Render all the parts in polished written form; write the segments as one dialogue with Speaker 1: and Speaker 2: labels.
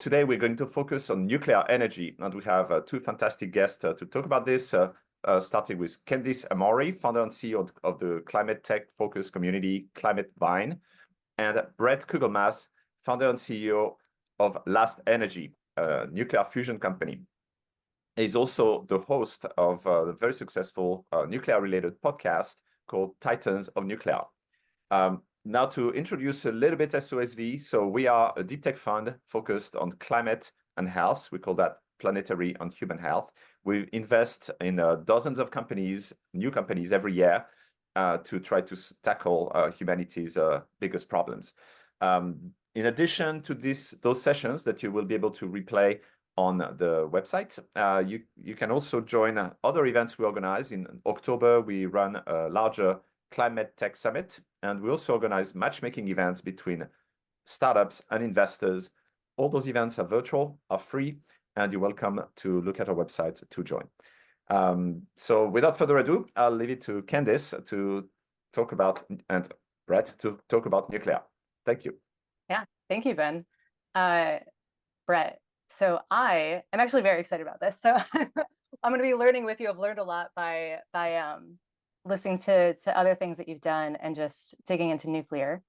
Speaker 1: Today we're going to focus on nuclear energy, and we have two fantastic guests to talk about this, starting with Candice Amori, founder and CEO of the climate tech focused community Climate Vine, and Bret Kugelmass, founder and CEO of Last Energy, a nuclear fusion company. He's also the host of the very successful nuclear-related podcast called Titans of Nuclear. Now to introduce a little bit SOSV. So we are a deep tech fund focused on climate and health. We call that planetary and human health. We invest in dozens of companies, new companies every year to try to tackle humanity's biggest problems. In addition to those sessions that you will be able to replay on the website, you can also join other events we organize. In October, we run a larger Climate Tech Summit, and we also organize matchmaking events between startups and investors. All those events are virtual, are free, and you're welcome to look at our website to join. So without further ado, I'll leave it to Candice to talk about, and Bret to talk about nuclear. Thank you.
Speaker 2: Yeah, thank you, Ben. Bret, so I am actually very excited about this. So I'm going to be learning with you. I've learned a lot by listening to other things that you've done and just digging into nuclear.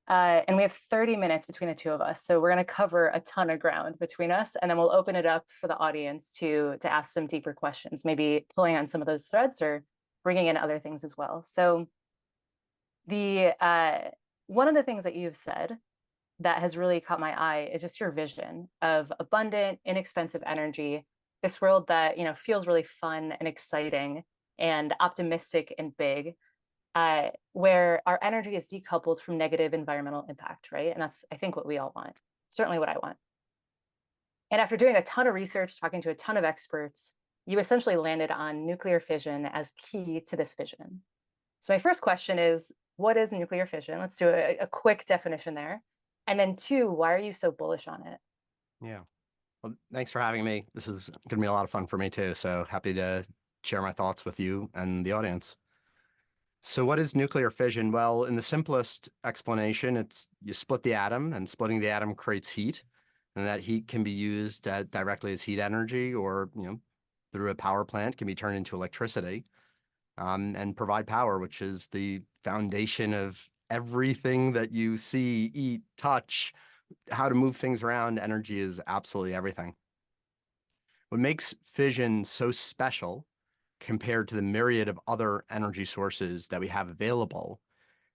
Speaker 2: And we have 30 minutes between the two of us. So we're going to cover a ton of ground between us, and then we'll open it up for the audience to ask some deeper questions, maybe pulling on some of those threads or bringing in other things as well. So one of the things that you've said that has really caught my eye is just your vision of abundant, inexpensive energy, this world that, feels really fun and exciting and optimistic and big, where our energy is decoupled from negative environmental impact, right? And that's, I think, what we all want, certainly what I want. And after doing a ton of research, talking to a ton of experts, you essentially landed on nuclear fission as key to this vision. So my first question is, what is nuclear fission? Let's do a quick definition there. And then two, why are you so bullish on it?
Speaker 3: Yeah, well, thanks for having me. This is going to be a lot of fun for me too. So happy to share my thoughts with you and the audience. So what is nuclear fission? Well, in the simplest explanation, it's you split the atom, and splitting the atom creates heat, and that heat can be used directly as heat energy, or through a power plant can be turned into electricity, and provide power, which is the foundation of everything that you see, eat, touch, how to move things around. Energy is absolutely everything. What makes fission so special compared to the myriad of other energy sources that we have available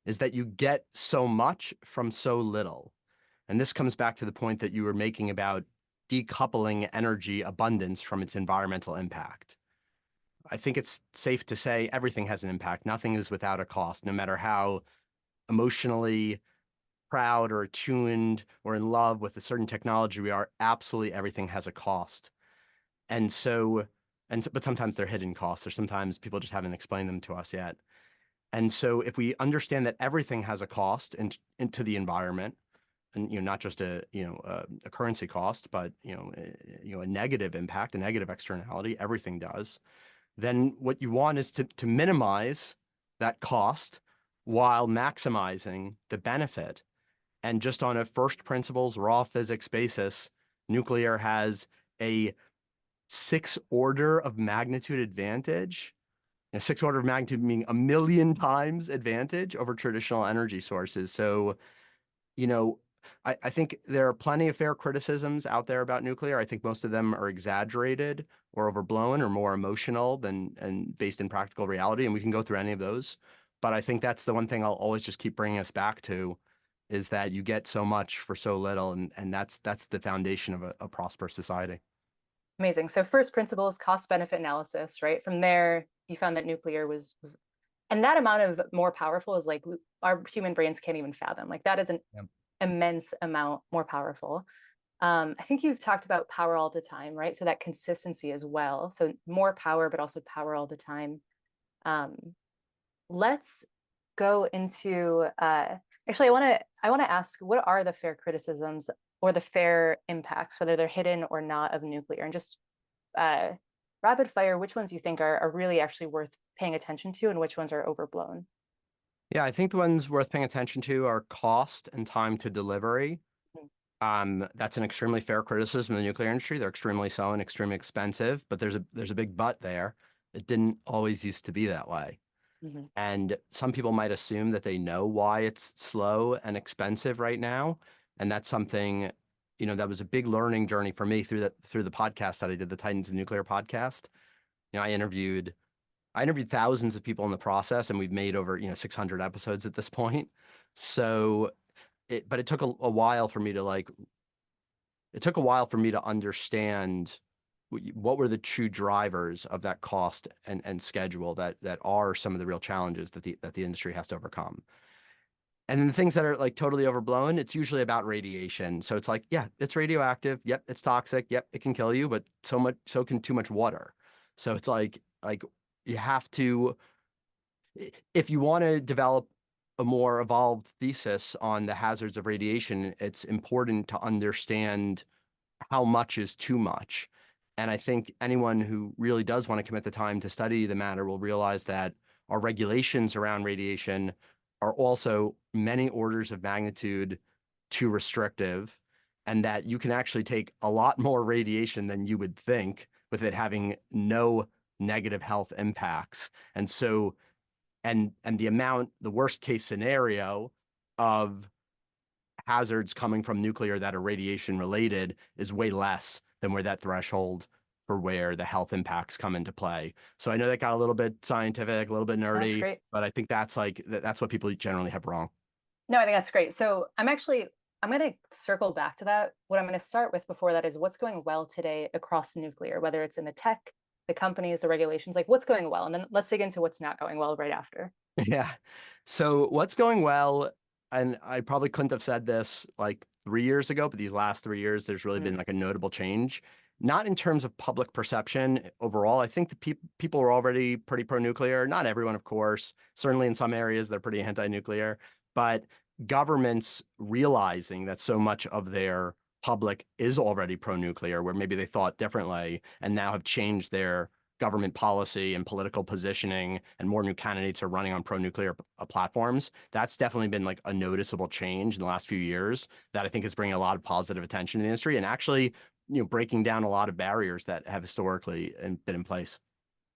Speaker 3: is that you get so much from so little. And this comes back to the point that you were making about decoupling energy abundance from its environmental impact. I think it's safe to say everything has an impact. Nothing is without a cost, no matter how emotionally proud or attuned or in love with a certain technology we are. Absolutely everything has a cost. But sometimes they're hidden costs, or sometimes people just haven't explained them to us yet. And so if we understand that everything has a cost into the environment, and not just a currency cost, but a negative impact, a negative externality, everything does, then what you want is to minimize that cost while maximizing the benefit. And just on a first principles, raw physics basis, nuclear has a 6 order of magnitude advantage. 6 order of magnitude meaning 1 million times advantage over traditional energy sources. So, I think there are plenty of fair criticisms out there about nuclear. I think most of them are exaggerated or overblown or more emotional than based in practical reality. And we can go through any of those. But I think that's the one thing I'll always just keep bringing us back to, is that you get so much for so little. And that's the foundation of a prosperous society.
Speaker 2: Amazing. So first principles, cost benefit analysis, right? From there, you found that nuclear was and that amount of more powerful is like our human brains can't even fathom. Like that is an immense amount more powerful. I think you've talked about power all the time, right? So that consistency as well. So more power, but also power all the time. Let's go into, actually, I want to ask, what are the fair criticisms or the fair impacts, whether they're hidden or not, of nuclear? And just rapid fire, which ones you think are really actually worth paying attention to, and which ones are overblown?
Speaker 3: Yeah, I think the ones worth paying attention to are cost and time to delivery. That's an extremely fair criticism of the nuclear industry. They're extremely slow and extremely expensive, but there's a big but there. It didn't always used to be that way.
Speaker 2: Mhm.
Speaker 3: And some people might assume that they know why it's slow and expensive right now. And that's something, that was a big learning journey for me through the podcast that I did, the Titans of Nuclear podcast. I interviewed thousands of people in the process, and we've made over 600 episodes at this point. So but it took a while for me to understand what were the true drivers of that cost and schedule that are some of the real challenges that the industry has to overcome. And then the things that are like totally overblown, it's usually about radiation. So it's like, yeah, it's radioactive. Yep, it's toxic. Yep, it can kill you, but so can too much water. So it's like you have to, if you want to develop a more evolved thesis on the hazards of radiation, it's important to understand how much is too much. And I think anyone who really does want to commit the time to study the matter will realize that our regulations around radiation are also many orders of magnitude too restrictive, and that you can actually take a lot more radiation than you would think with it having no negative health impacts. And so, and the worst case scenario of hazards coming from nuclear that are radiation related is way less than where that threshold for where the health impacts come into play. So I know that got a little bit scientific, a little bit
Speaker 2: That's
Speaker 3: nerdy,
Speaker 2: great.
Speaker 3: but I think that's that's what people generally have wrong.
Speaker 2: No, I think that's great. So I'm going to circle back to that. What I'm going to start with before that is what's going well today across nuclear, whether it's in the tech, the companies, the regulations, like what's going well. And then let's dig into what's not going well right after.
Speaker 3: Yeah. So what's going well, and I probably couldn't have said this like 3 years ago, but these last 3 years, there's really been like a notable change. Not in terms of public perception overall. I think the people are already pretty pro-nuclear. Not everyone, of course. Certainly in some areas, they're pretty anti-nuclear. But governments realizing that so much of their public is already pro-nuclear, where maybe they thought differently and now have changed their government policy and political positioning, and more new candidates are running on pro-nuclear platforms. That's definitely been like a noticeable change in the last few years that I think is bringing a lot of positive attention to the industry and actually, breaking down a lot of barriers that have historically been in place.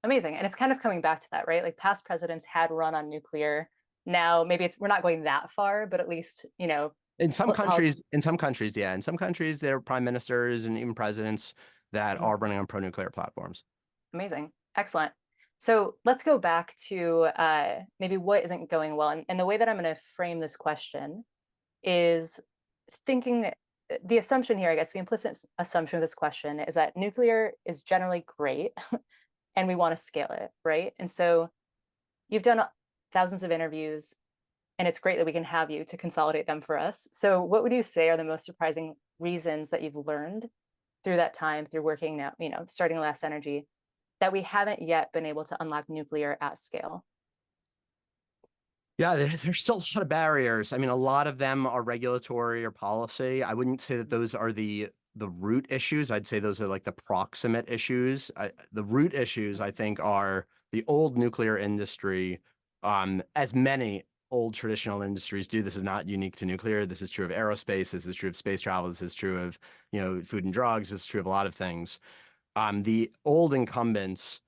Speaker 2: Amazing. And it's kind of coming back to that, right? Like past presidents had run on nuclear. Now maybe we're not going that far, but at least,
Speaker 3: In some countries, yeah. In some countries, there are prime ministers and even presidents that are running on pro-nuclear platforms.
Speaker 2: Amazing. Excellent. So let's go back to maybe what isn't going well. And the way that I'm going to frame this question is thinking the assumption here, I guess, the implicit assumption of this question is that nuclear is generally great and we want to scale it, right? And so you've done thousands of interviews and it's great that we can have you to consolidate them for us. So what would you say are the most surprising reasons that you've learned through that time, through working now, starting Last Energy, that we haven't yet been able to unlock nuclear at scale?
Speaker 3: Yeah, there's still a lot of barriers. I mean, a lot of them are regulatory or policy. I wouldn't say that those are the root issues. I'd say those are like the proximate issues. The root issues, I think, are the old nuclear industry, as many old traditional industries do. This is not unique to nuclear. This is true of aerospace. This is true of space travel. This is true of, food and drugs. This is true of a lot of things. The old incumbents,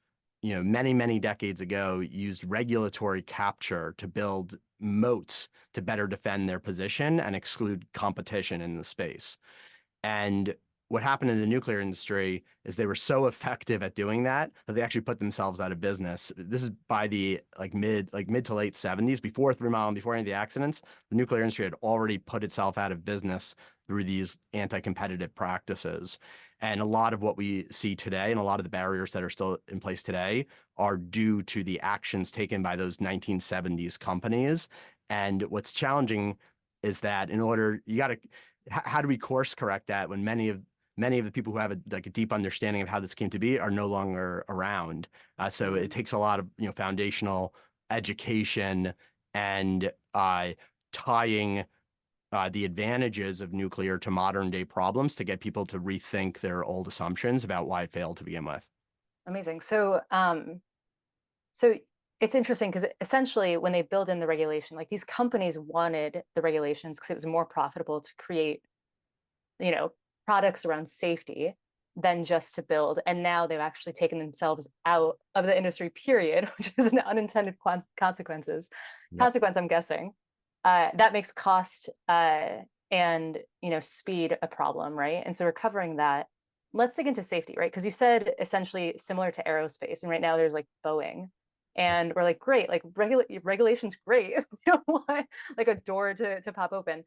Speaker 3: many, many decades ago, used regulatory capture to build moats to better defend their position and exclude competition in the space. And what happened in the nuclear industry is they were so effective at doing that they actually put themselves out of business. This is by the mid to late 70s, before 3 Mile and before any of the accidents. The nuclear industry had already put itself out of business through these anti-competitive practices. And a lot of what we see today and a lot of the barriers that are still in place today are due to the actions taken by those 1970s companies. And what's challenging is that how do we course correct that when many of the people who have a deep understanding of how this came to be are no longer around? So it takes a lot of foundational education and tying the advantages of nuclear to modern day problems to get people to rethink their old assumptions about why it failed to begin with.
Speaker 2: Amazing. So it's interesting because essentially when they build in the regulation, like these companies wanted the regulations because it was more profitable to create products around safety than just to build. And now they've actually taken themselves out of the industry, period, which is an unintended consequence, I'm guessing. That makes cost and speed a problem, right? And so we're covering that. Let's dig into safety, right? Because you said essentially similar to aerospace, and right now there's like Boeing, and we're like, great, like regulation's great. Why, like a door to pop open.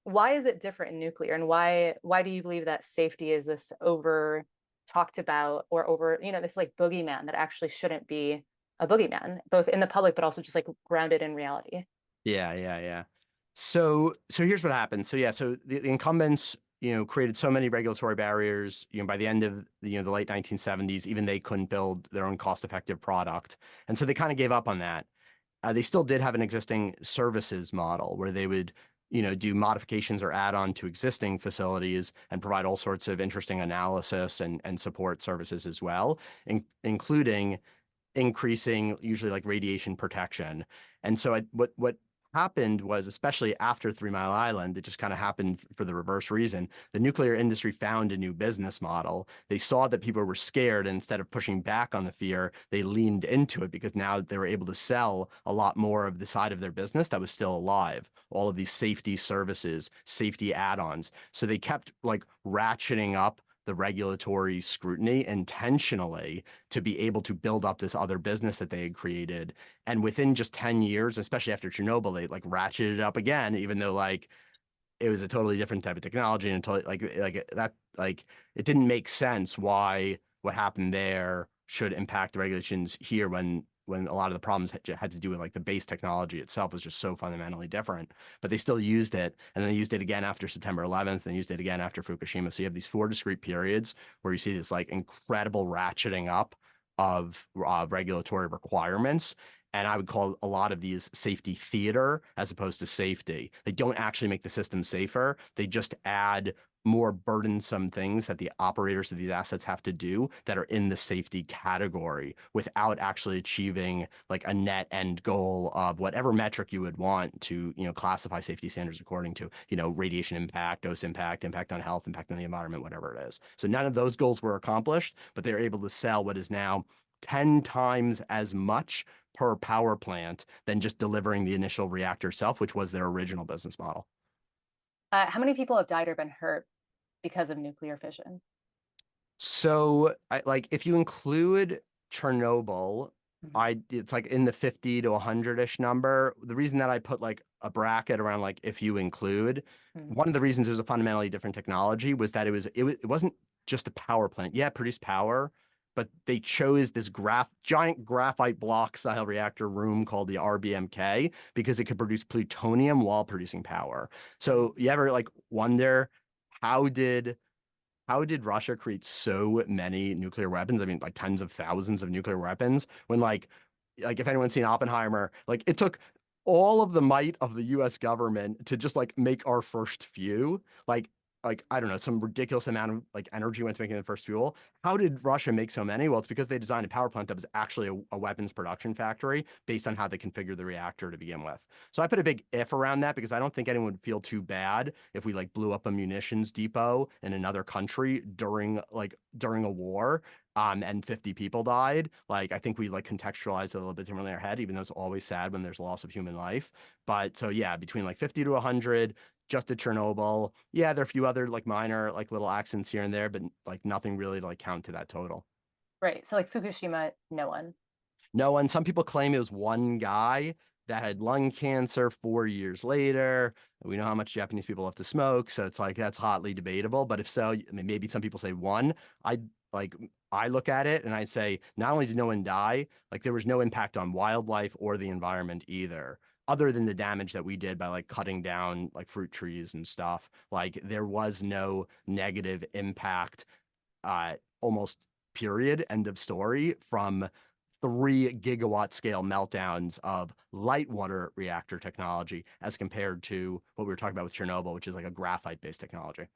Speaker 2: Why is it different in nuclear, and why do you believe that safety is this over talked about, or over this like boogeyman that actually shouldn't be a boogeyman, both in the public but also just like grounded in reality?
Speaker 3: Yeah. So here's what happened. So the incumbents, created so many regulatory barriers, by the end of the late 1970s, even they couldn't build their own cost-effective product. And so they kind of gave up on that. They still did have an existing services model where they would, do modifications or add-on to existing facilities and provide all sorts of interesting analysis and support services as well, including increasing usually like radiation protection. And so what happened was, especially after 3 Mile Island, it just kind of happened for the reverse reason. The nuclear industry found a new business model. They saw that people were scared, and instead of pushing back on the fear, they leaned into it because now they were able to sell a lot more of the side of their business that was still alive, all of these safety services, safety add-ons. So they kept like ratcheting up the regulatory scrutiny intentionally to be able to build up this other business that they had created. And within just 10 years, especially after Chernobyl, they like ratcheted it up again, even though like it was a totally different type of technology, and totally like it didn't make sense why what happened there should impact the regulations here when a lot of the problems had to do with like the base technology itself was just so fundamentally different. But they still used it, and then they used it again after September 11th, and used it again after Fukushima. So you have these 4 discrete periods where you see this like incredible ratcheting up of regulatory requirements. And I would call a lot of these safety theater as opposed to safety. They don't actually make the system safer. They just add more burdensome things that the operators of these assets have to do that are in the safety category without actually achieving like a net end goal of whatever metric you would want to, classify safety standards according to, radiation impact, dose impact, impact on health, impact on the environment, whatever it is. So none of those goals were accomplished, but they're able to sell what is now 10 times as much per power plant than just delivering the initial reactor itself, which was their original business model.
Speaker 2: How many people have died or been hurt because of nuclear fission?
Speaker 3: So if you include Chernobyl, it's like in the 50 to 100-ish number. The reason that I put like a bracket around like if you include, one of the reasons it was a fundamentally different technology was that it wasn't just a power plant. Yeah, it produced power, but they chose this giant graphite block style reactor room called the RBMK because it could produce plutonium while producing power. So you ever like wonder how did Russia create so many nuclear weapons? I mean, like tens of thousands of nuclear weapons when like if anyone's seen Oppenheimer, like it took all of the might of the US government to just like make our first few. Like I don't know, some ridiculous amount of like energy went to making the first fuel. How did Russia make so many? Well, it's because they designed a power plant that was actually a weapons production factory based on how they configured the reactor to begin with. So I put a big if around that because I don't think anyone would feel too bad if we like blew up a munitions depot in another country during a war. And 50 people died. Like, I think we like contextualize it a little bit differently in our head, even though it's always sad when there's loss of human life. But so yeah, between like 50 to 100, just at Chernobyl. Yeah, there are a few other like minor like little accidents here and there, but like nothing really to like count to that total.
Speaker 2: Right. So like Fukushima, no one.
Speaker 3: No, and some people claim it was one guy that had lung cancer 4 years later. We know how much Japanese people have to smoke, so it's like that's hotly debatable. But if so, I mean, maybe some people say one. I look at it and I say, not only did no one die, like there was no impact on wildlife or the environment either, other than the damage that we did by like cutting down like fruit trees and stuff. Like there was no negative impact, almost period, end of story, from 3 gigawatt scale meltdowns of light water reactor technology as compared to what we were talking about with Chernobyl, which is like a graphite based technology.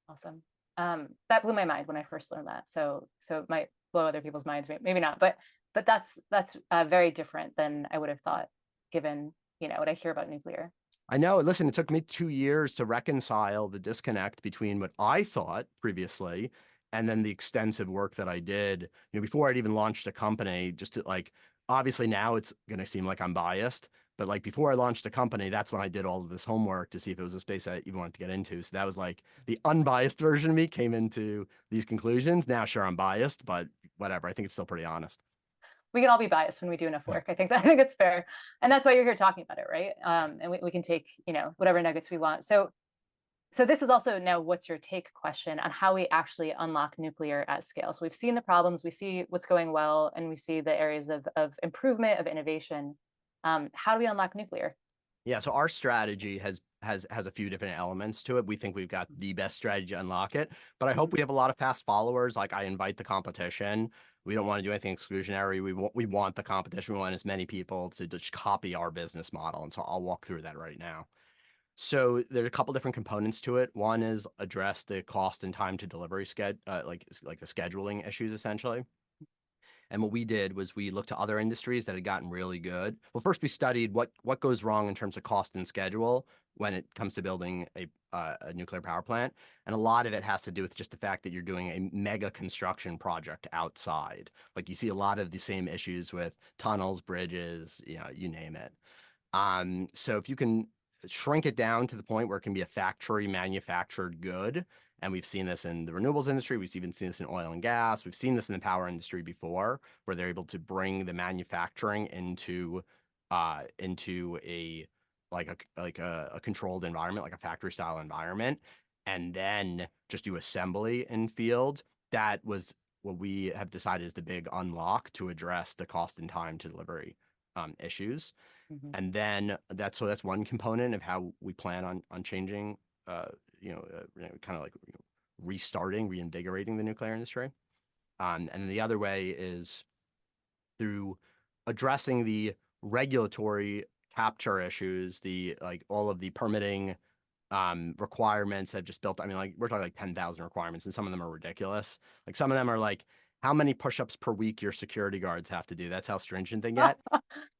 Speaker 2: Awesome. That blew my mind when I first learned that. So it might blow other people's minds, maybe not, but that's very different than I would have thought, given what I hear about nuclear.
Speaker 3: I know. Listen, it took me 2 years to reconcile the disconnect between what I thought previously and then the extensive work that I did, before I'd even launched a company, just to like, obviously now it's going to seem like I'm biased, but like before I launched a company, that's when I did all of this homework to see if it was a space I even wanted to get into. So that was like the unbiased version of me came into these conclusions. Now, sure, I'm biased, but whatever. I think it's still pretty honest.
Speaker 2: We can all be biased when we do enough work. I think it's fair. And that's why you're here talking about it, right? And we can take, whatever nuggets we want. So this is also now what's your take question on how we actually unlock nuclear at scale. So we've seen the problems, we see what's going well, and we see the areas of improvement, of innovation. How do we unlock nuclear?
Speaker 3: Yeah, so our strategy has a few different elements to it. We think we've got the best strategy to unlock it, but I hope we have a lot of fast followers. Like I invite the competition. We don't want to do anything exclusionary. We want the competition. We want as many people to just copy our business model. And so I'll walk through that right now. So there's a couple different components to it. One is address the cost and time to delivery like the scheduling issues essentially. And what we did was we looked to other industries that had gotten really good. Well, first we studied what goes wrong in terms of cost and schedule when it comes to building a nuclear power plant. And a lot of it has to do with just the fact that you're doing a mega construction project outside. Like you see a lot of the same issues with tunnels, bridges, you name it. So if you can shrink it down to the point where it can be a factory manufactured good, and we've seen this in the renewables industry, we've even seen this in oil and gas, we've seen this in the power industry before, where they're able to bring the manufacturing into a controlled environment, like a factory style environment, and then just do assembly in field. That was what we have decided is the big unlock to address the cost and time to delivery issues.
Speaker 2: Mm-hmm.
Speaker 3: And then that's one component of how we plan on changing, kind of like restarting, reinvigorating the nuclear industry. And the other way is through addressing the regulatory capture issues, all of the permitting requirements have just built. I mean, like we're talking like 10,000 requirements, and some of them are ridiculous. Like some of them are like how many push-ups per week your security guards have to do. That's how stringent they get.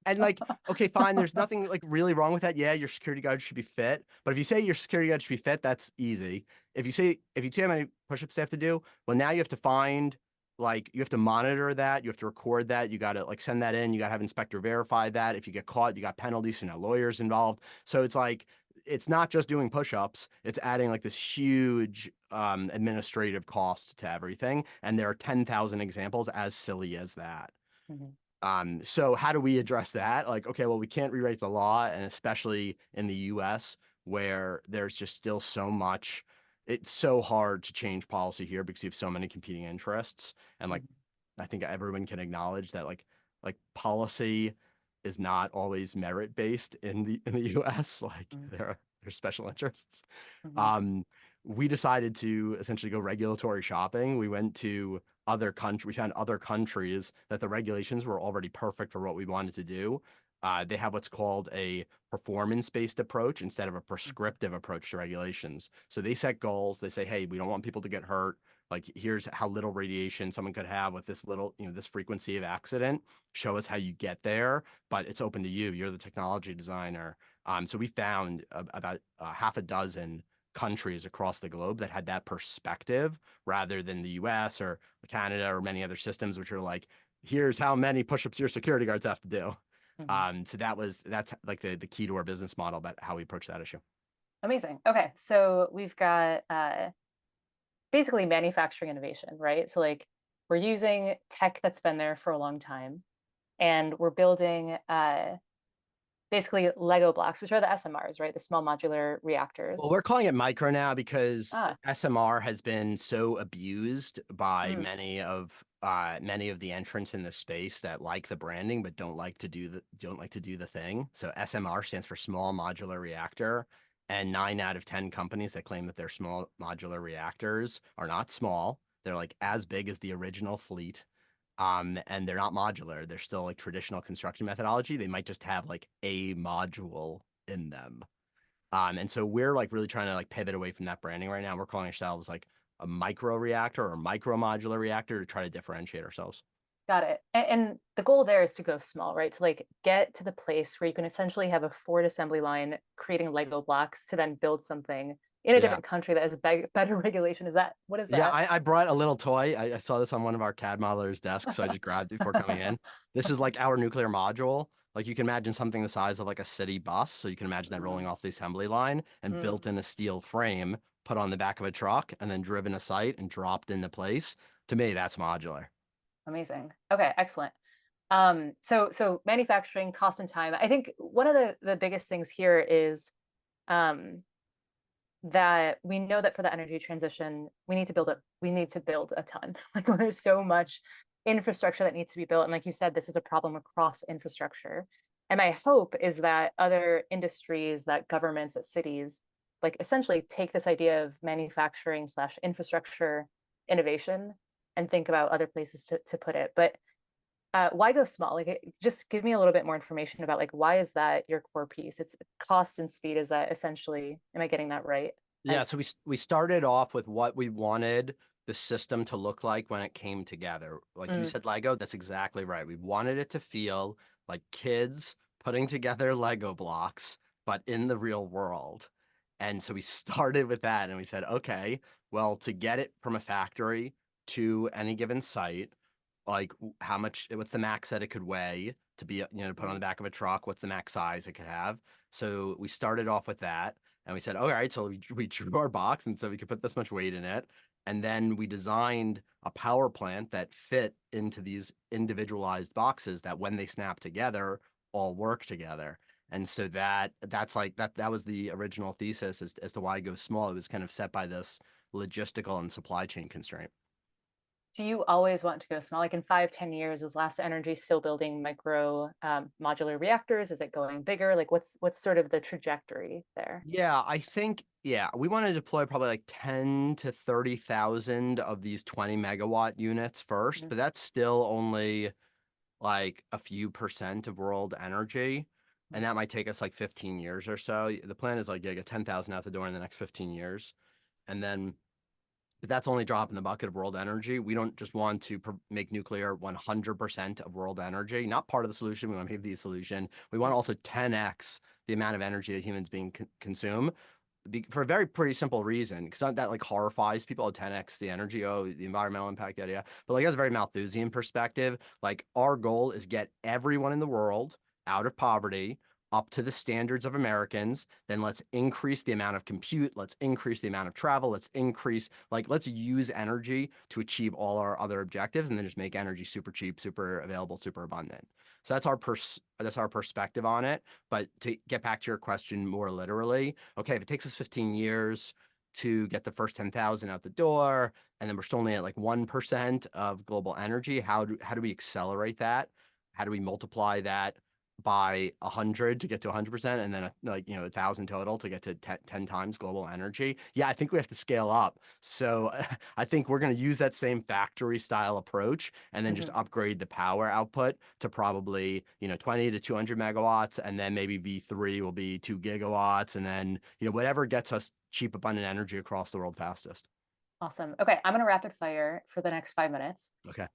Speaker 3: And like, okay, fine. There's nothing like really wrong with that. Yeah, your security guard should be fit. But if you say your security guard should be fit, that's easy. If you say how many push-ups they have to do, well, now you have to you have to monitor that. You have to record that. You got to like send that in. You got to have inspector verify that. If you get caught, you got penalties. So now lawyers involved. So it's like, it's not just doing push-ups. It's adding like this huge administrative cost to everything. And there are 10,000 examples as silly as that. Mm-hmm. So how do we address that? Like, okay, well, we can't rewrite the law, and especially in the US where there's just still so much, it's so hard to change policy here because you have so many competing interests. And like, I think everyone can acknowledge that like policy is not always merit-based in the US. Like there are special interests. We decided to essentially go regulatory shopping. We went to other countries. We found other countries that the regulations were already perfect for what we wanted to do. They have what's called a performance-based approach instead of a prescriptive approach to regulations. So they set goals. They say, hey, we don't want people to get hurt. Like, here's how little radiation someone could have with this little, this frequency of accident. Show us how you get there, but it's open to you. You're the technology designer. So we found about half a dozen countries across the globe that had that perspective rather than the US or Canada or many other systems, which are like, here's how many push-ups your security guards have to do. So that's like the key to our business model about how we approach that issue.
Speaker 2: Amazing. Okay. So we've got basically manufacturing innovation, right? So like we're using tech that's been there for a long time, and we're building basically Lego blocks, which are the SMRs, right? The small modular reactors.
Speaker 3: Well, we're calling it micro now because SMR has been so abused by many of the entrants in the space that like the branding but don't like to do the thing. So SMR stands for small modular reactor, and 9 out of 10 companies that claim that they're small modular reactors are not small. They're like as big as the original fleet. And they're not modular. They're still like traditional construction methodology. They might just have like a module in them. And so we're like really trying to like pivot away from that branding right now. We're calling ourselves like a micro reactor or micro modular reactor to try to differentiate ourselves.
Speaker 2: Got it. And the goal there is to go small, right? To like get to the place where you can essentially have a Ford assembly line creating Lego blocks to then build something in a
Speaker 3: Yeah.
Speaker 2: different country that has better regulation. Is that, what is
Speaker 3: Yeah,
Speaker 2: that?
Speaker 3: I brought a little toy. I saw this on one of our CAD modeler's desks, so I just grabbed it before coming in. This is like our nuclear module. Like you can imagine something the size of like a city bus. So you can imagine that rolling off the assembly line and
Speaker 2: Mm,
Speaker 3: built in a steel frame, put on the back of a truck, and then driven to site and dropped into place. To me, that's modular.
Speaker 2: amazing. Okay, excellent. So manufacturing, cost and time. I think one of the biggest things here is um, that we know that for the energy transition, we need to build a ton. Like there's so much infrastructure that needs to be built. And like you said, this is a problem across infrastructure. And my hope is that other industries, that governments, that cities, like essentially take this idea of manufacturing slash infrastructure innovation and think about other places to put it. But why go small? Like, just give me a little bit more information about like why is that your core piece? It's cost and speed. Is that essentially? Am I getting that right?
Speaker 3: Yeah, so we started off with what we wanted the system to look like when it came together. Like you
Speaker 2: Mm,
Speaker 3: said, Lego, that's exactly right. We wanted it to feel like kids putting together Lego blocks, but in the real world. And so we started with that and we said, okay, well, to get it from a factory to any given site, like how much, what's the max that it could weigh to be, to put on the
Speaker 2: mm,
Speaker 3: back of a truck? What's the max size it could have? So we started off with that. And we said, all right, so we drew our box and said we could put this much weight in it. And then we designed a power plant that fit into these individualized boxes that when they snap together, all work together. And so that's like that was the original thesis as to why go small. It was kind of set by this logistical and supply chain constraint.
Speaker 2: do you always want to go small? Like in 5, 10 years, is Last Energy still building micro modular reactors? Is it going bigger? Like what's sort of the trajectory there?
Speaker 3: Yeah, I think, we want to deploy probably like 10 to 30,000 of these 20 megawatt units first,
Speaker 2: Mhm.
Speaker 3: but that's still only like a few percent of world energy. And that might take us like 15 years or so. The plan is like, get 10,000 out the door in the next 15 years. And then but that's only drop in the bucket of world energy. We don't just want to make nuclear 100% of world energy, not part of the solution. We want to make the solution. We want also 10x the amount of energy that humans being consume for a very pretty simple reason, because that like horrifies people. 10x the energy, the environmental impact, yada. But like that's a very Malthusian perspective. Like our goal is get everyone in the world out of poverty up to the standards of Americans. Then let's increase the amount of compute, let's increase the amount of travel, let's use energy to achieve all our other objectives, and then just make energy super cheap, super available, super abundant. So that's our perspective on it. But to get back to your question more literally, okay, if it takes us 15 years to get the first 10,000 out the door, and then we're still only at like 1% of global energy, how do we accelerate that? How do we multiply that by 100 to get to 100%, and then 1,000 total to get to 10 times global energy? Yeah, I think we have to scale up. So I think we're going to use that same factory style approach and then just
Speaker 2: Mhm.
Speaker 3: upgrade the power output to probably 20 to 200 megawatts, and then maybe V3 will be 2 gigawatts, and then whatever gets us cheap abundant energy across the world fastest.
Speaker 2: Awesome. Okay, I'm going to rapid fire for the next 5 minutes.
Speaker 3: Okay.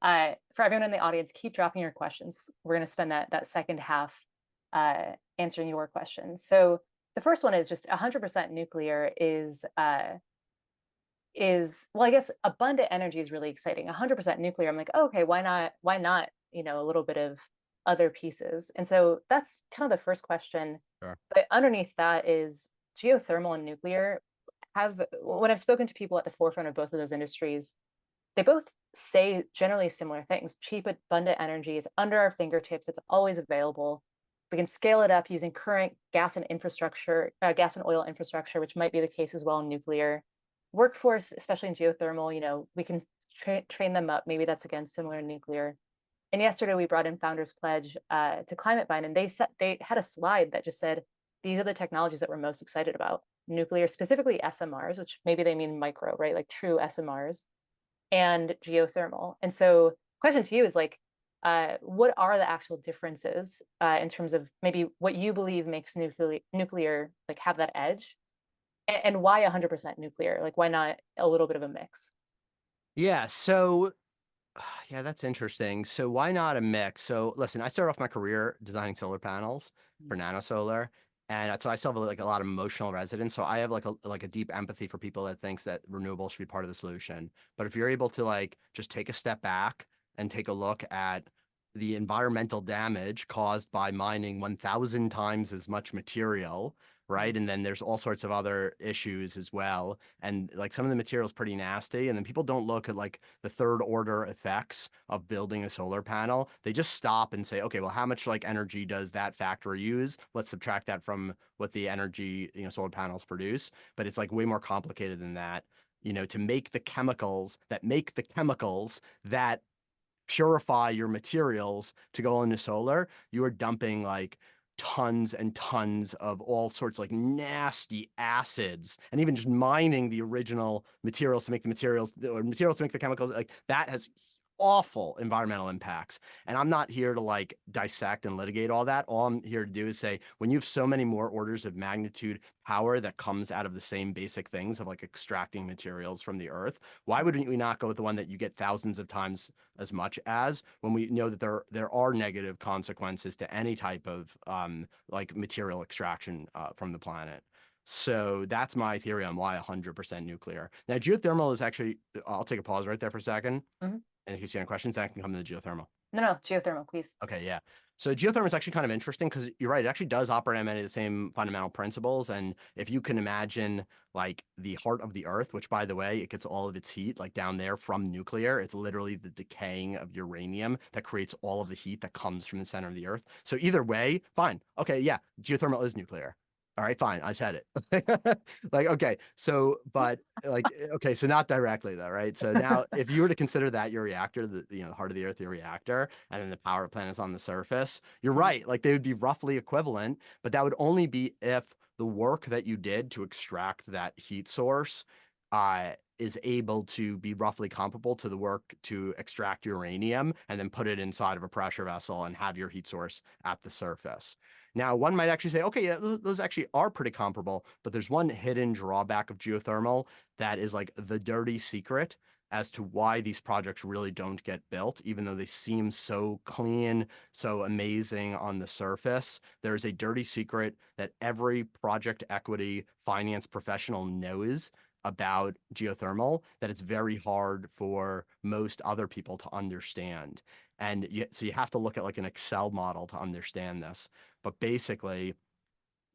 Speaker 2: For everyone in the audience, keep dropping your questions. We're going to spend that second half answering your questions. So the first one is just 100% nuclear is well, I guess abundant energy is really exciting. 100% nuclear. I'm like, oh, okay, why not? Why not? A little bit of other pieces. And so that's kind of the first question.
Speaker 3: Sure.
Speaker 2: But underneath that is geothermal and nuclear when I've spoken to people at the forefront of both of those industries, they both say generally similar things. Cheap, abundant energy is under our fingertips. It's always available. We can scale it up using current gas and oil infrastructure, which might be the case as well in nuclear. Workforce, especially in geothermal, we can train them up. Maybe that's again similar in nuclear. And yesterday we brought in Founders Pledge to Climate Bind, and they had a slide that just said these are the technologies that we're most excited about: nuclear, specifically SMRs, which maybe they mean micro, right? Like true SMRs, and geothermal. And so, question to you is like, what are the actual differences in terms of maybe what you believe makes nuclear like have that edge, and why 100% nuclear? Like, why not a little bit of a mix?
Speaker 3: Yeah, so Yeah, that's interesting. So why not a mix? So listen, I started off my career designing solar panels for nano solar. And so I still have like a lot of emotional resonance. So I have like a deep empathy for people that thinks that renewable should be part of the solution. But if you're able to like just take a step back and take a look at the environmental damage caused by mining 1,000 times as much material, right? And then there's all sorts of other issues as well. And like some of the material is pretty nasty. And then people don't look at like the third order effects of building a solar panel. They just stop and say, okay, well, how much like energy does that factory use? Let's subtract that from what the energy, solar panels produce. But it's like way more complicated than that, to make the chemicals that purify your materials to go into solar, you are dumping like tons and tons of all sorts like nasty acids, and even just mining the original materials to make the materials or materials to make the chemicals, like that has awful environmental impacts. And I'm not here to like dissect and litigate all that. All I'm here to do is say, when you have so many more orders of magnitude power that comes out of the same basic things of like extracting materials from the earth, why wouldn't we not go with the one that you get thousands of times as much as, when we know that there are negative consequences to any type of like material extraction from the planet? So that's my theory on why 100% nuclear. Now, geothermal is actually, I'll take a pause right there for a second. And in case you have any questions, I can come to the geothermal.
Speaker 2: No, geothermal, please.
Speaker 3: Okay, yeah. So geothermal is actually kind of interesting because you're right, it actually does operate on many of the same fundamental principles. And if you can imagine like the heart of the earth, which by the way, it gets all of its heat like down there from nuclear, it's literally the decaying of uranium that creates all of the heat that comes from the center of the earth. So either way, fine. Okay, yeah, geothermal is nuclear. All right, fine. I said it. Like, okay. So, but like, okay. So not directly though, right? So now if you were to consider that your reactor, the heart of the earth, your reactor, and then the power plant is on the surface, you're right. Like they would be roughly equivalent, but that would only be if the work that you did to extract that heat source, is able to be roughly comparable to the work to extract uranium and then put it inside of a pressure vessel and have your heat source at the surface. Now, one might actually say, okay, yeah, those actually are pretty comparable, but there's one hidden drawback of geothermal that is like the dirty secret as to why these projects really don't get built, even though they seem so clean, so amazing on the surface. There's a dirty secret that every project equity finance professional knows about geothermal, that it's very hard for most other people to understand. And so you have to look at like an Excel model to understand this. But basically,